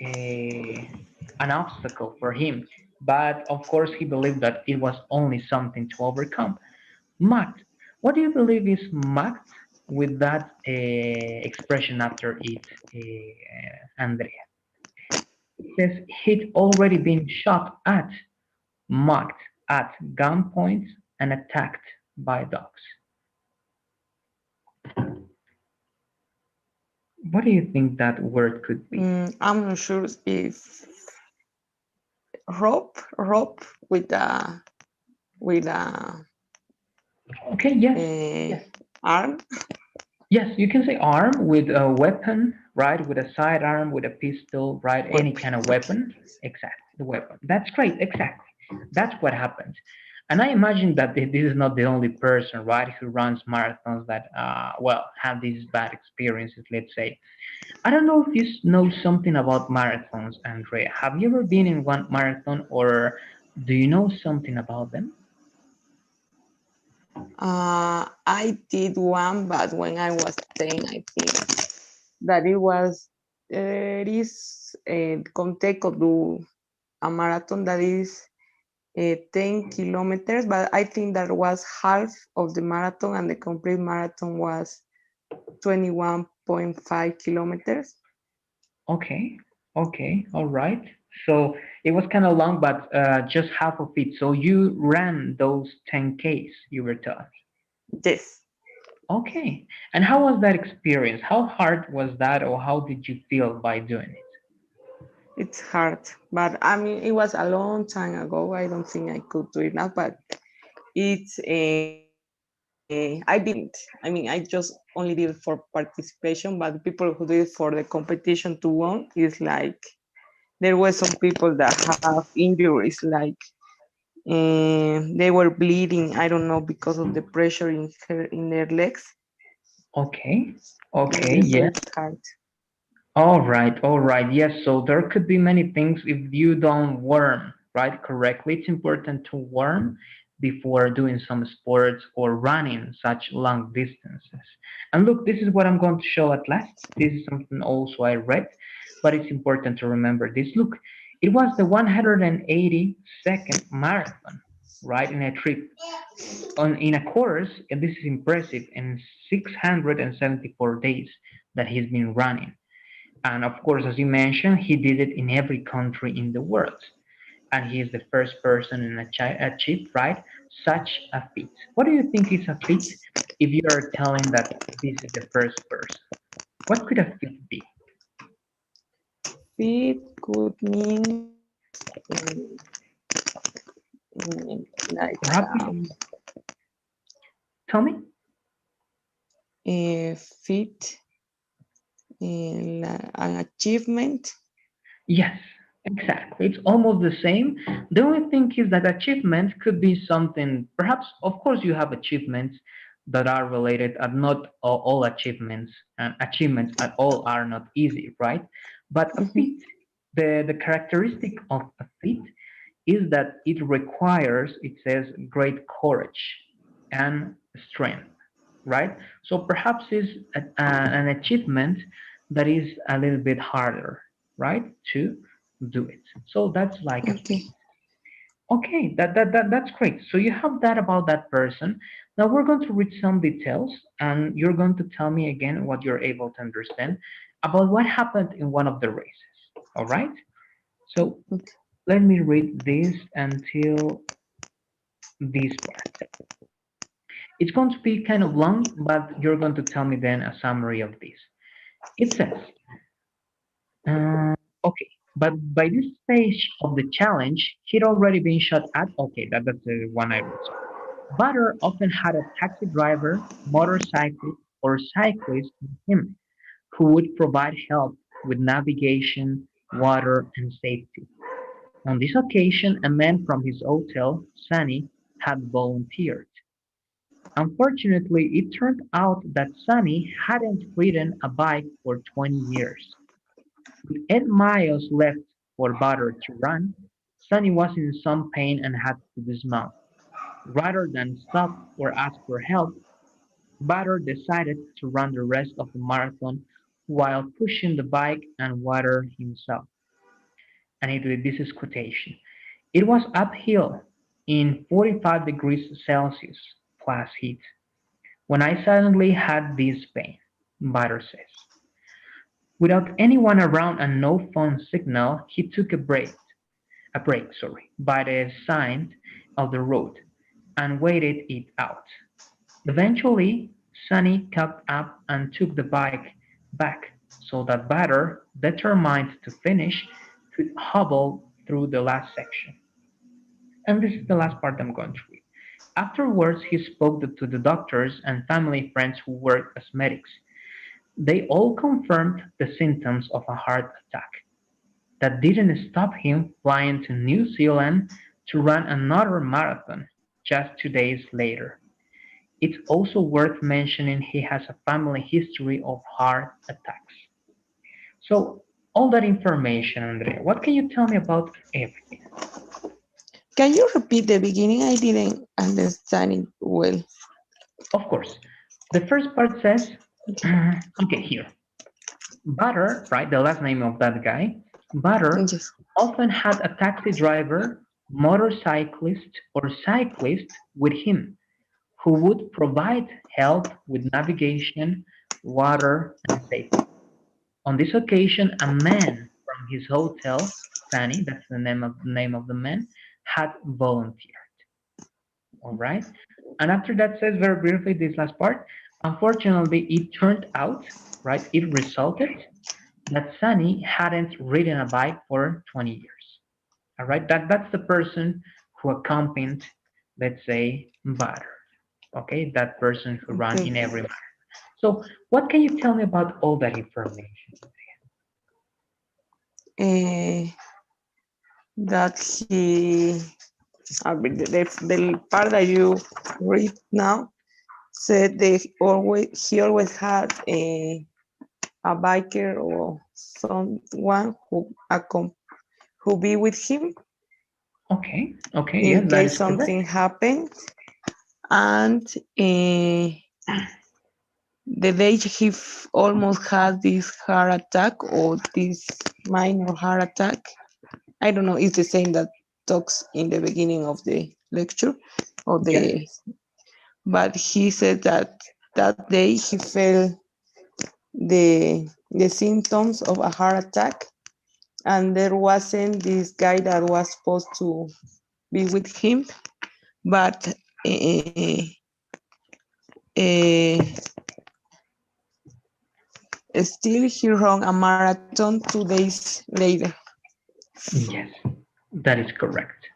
S1: a, an obstacle for him. But of course, he believed that it was only something to overcome. Mocked. What do you believe is mocked with that expression after it, Andrea? It says he'd already been shot at, mocked at gunpoint, and attacked by dogs. What do you think that word could be?
S5: I'm not sure if rope with a
S1: Okay, yes,
S5: uh,
S1: yes.
S5: arm.
S1: Yes, you can say arm with a weapon, right? With a sidearm, with a pistol, right? Any
S5: Weapon.
S1: kind of
S5: Okay.
S1: weapon. Exactly, the weapon. That's great, exactly. That's what happens. And I imagine that this is not the only person, right, who runs marathons that, well, have these bad experiences, let's say. I don't know if you know something about marathons, Andrea. Have you ever been in one marathon, or Do you know something about them?
S5: I did one, but when I was 10, I think that it is Conteco do a marathon that is 10 kilometers, but I think that was half of the marathon and the complete marathon was 21.5 kilometers.
S1: Okay, okay, all right. So it was kind of long, but just half of it. So you ran those 10Ks, you were taught.
S5: Yes,
S1: Okay. And how was that experience? How hard was that, or how did you feel by doing it?
S5: it's hard, but I mean, it was a long time ago. I don't think I could do it now, but it's I didn't. I mean, I just only did it for participation, but the people who did it for the competition to win is like there were some people that have injuries, like they were bleeding. I don't know because of the pressure in their legs.
S1: Okay. Okay,
S5: Yes, so
S1: yes.
S5: it's hard.
S1: All right, all right. Yes, so there could be many things if you don't warm, right, correctly. It's important to warm before doing some sports or running such long distances. And look, this is what I'm going to show at last. This is something also I read, but it's important to remember this. Look, it was the 182nd marathon, right, in a trip on in a course, and this is impressive, in 674 days that he's been running. And of course, as you mentioned, he did it in every country in the world. And he is the first person in achieve, right, such a feat. What do you think is a feat if you are telling that this is the first person? What could a feat be?
S5: Fit could mean like
S1: Perhaps, tell me?
S5: fit an achievement.
S1: Yes, exactly. It's almost the same. The only thing is that achievement could be something, perhaps, of course, you have achievements that are related, and not all achievements and achievements at all are not easy, right? But a
S5: Mhm.
S1: feat, the characteristic of a feat is that it requires, it says, great courage and strength, right? So perhaps is an achievement that is a little bit harder, right, to do it. So that's like a
S5: Okay.
S1: feat. Okay, that's great. So you have that about that person. Now we're going to read some details, and you're going to tell me again what you're able to understand about what happened in one of the races. All right? So
S5: Okay.
S1: let me read this until this part. It's going to be kind of long, but you're going to tell me then a summary of this. It says, uh, okay, but by this stage of the challenge, he'd already been shot at. Okay, that's the one I read. Sorry. Butter often had a taxi driver, motorcyclist, or cyclist with him who would provide help with navigation, water, and safety. On this occasion, a man from his hotel, Sunny, had volunteered. Unfortunately, it turned out that Sunny hadn't ridden a bike for 20 years. With 8 miles left for Butter to run, Sunny was in some pain and had to dismount. Rather than stop or ask for help, Butter decided to run the rest of the marathon while pushing the bike and water himself. And this is quotation. It was uphill in 45 degrees Celsius plus heat. When I suddenly had this pain, Butter says. Without anyone around and no phone signal, he took a break, by the side of the road and waited it out. Eventually, Sunny caught up and took the bike back so that Butter, determined to finish, could hobble through the last section. And this is the last part I'm going to read. Afterwards, he spoke to the doctors and family friends who worked as medics. They all confirmed the symptoms of a heart attack. That didn't stop him flying to New Zealand to run another marathon just 2 days later. It's also worth mentioning he has a family history of heart attacks. So, all that information, Andrea, what can you tell me about everything?
S5: Can you repeat the beginning? I didn't understand it well.
S1: Of course. The first part says, okay, here. Butter, right? The last name of that guy. Butter
S5: Yes.
S1: often had a taxi driver, motorcyclist, or cyclist with him who would provide help with navigation, water, and safety. On this occasion, a man from his hotel, Sunny, that's the name of the man, had volunteered. All right. And after that says very briefly this last part. Unfortunately, it turned out, right? It resulted that Sunny hadn't ridden a bike for 20 years. All right. That's the person who accompanied, let's say, Butter. Okay, that person who ran
S5: Okay.
S1: in every marathon. So, what can you tell me about all that information?
S5: Uh, that the part that you read now said he always had a biker or someone who be with him
S1: Okay,
S5: in
S1: yes, that
S5: case
S1: is correct.
S5: something happened. And the day he almost had this heart attack or this minor heart attack, I don't know, it's the same that talks in the beginning of the lecture or
S1: Yes,
S5: but he said that that day he felt the symptoms of a heart attack, and there wasn't this guy that was supposed to be with him, but uh, uh, still he ran a marathon 2 days later.
S1: yes, that is correct.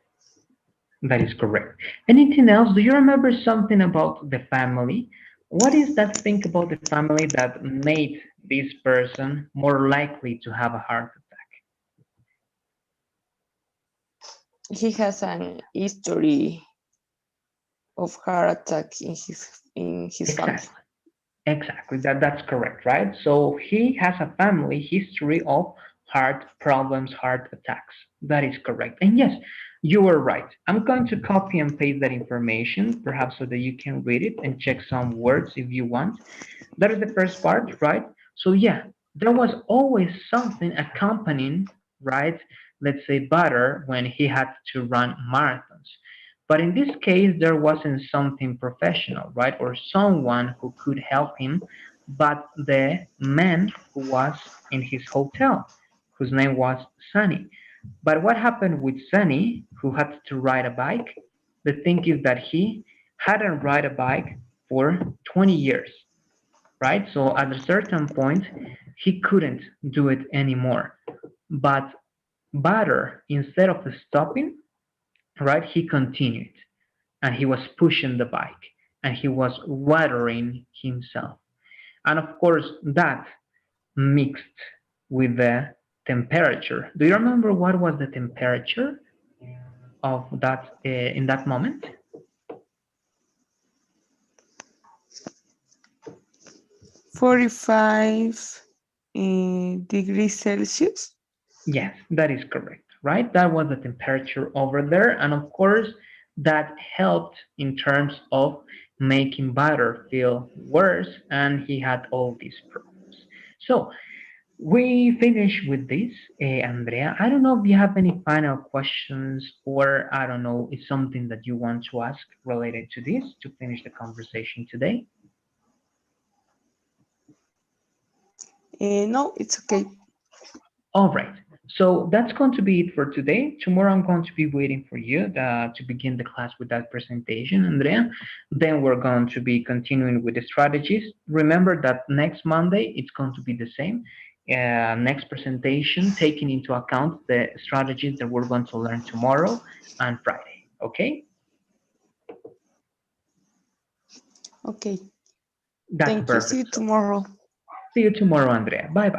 S1: That is correct. Anything else? Do you remember something about the family? What is that thing about the family that made this person more likely to have a heart attack?
S5: He has an history of heart attack in his family.
S1: Exactly. Exactly, that's correct, right? So he has a family history of heart problems, heart attacks. That is correct. And yes, you were right. I'm going to copy and paste that information, perhaps so that you can read it and check some words if you want. That is the first part, right? So yeah, there was always something accompanying, right? Let's say Butter when he had to run marathons. But in this case, there wasn't something professional, right? Or someone who could help him, but the man who was in his hotel, whose name was Sunny. But what happened with Sunny, who had to ride a bike? The thing is that he hadn't ride a bike for 20 years, right? So at a certain point, he couldn't do it anymore. But Butter, instead of stopping, right, he continued and he was pushing the bike and he was watering himself. And of course, that mixed with the temperature. Do you remember what was the temperature of that in that moment?
S5: 45 degrees Celsius.
S1: Yes, that is correct, right? That was the temperature over there. And of course, that helped in terms of making Butter feel worse, and he had all these problems. So we finish with this, Andrea. I don't know if you have any final questions, or I don't know, is something that you want to ask related to this to finish the conversation today.
S5: No, it's okay.
S1: All right. So that's going to be it for today. Tomorrow I'm going to be waiting for you to begin the class with that presentation, Andrea. Then we're going to be continuing with the strategies. Remember that next Monday it's going to be the same. Next presentation, taking into account the strategies that we're going to learn tomorrow and Friday. Okay?
S5: Okay.
S1: That's
S5: Thank you. See you
S1: perfect. So
S5: tomorrow.
S1: see you tomorrow, Andrea. Bye bye.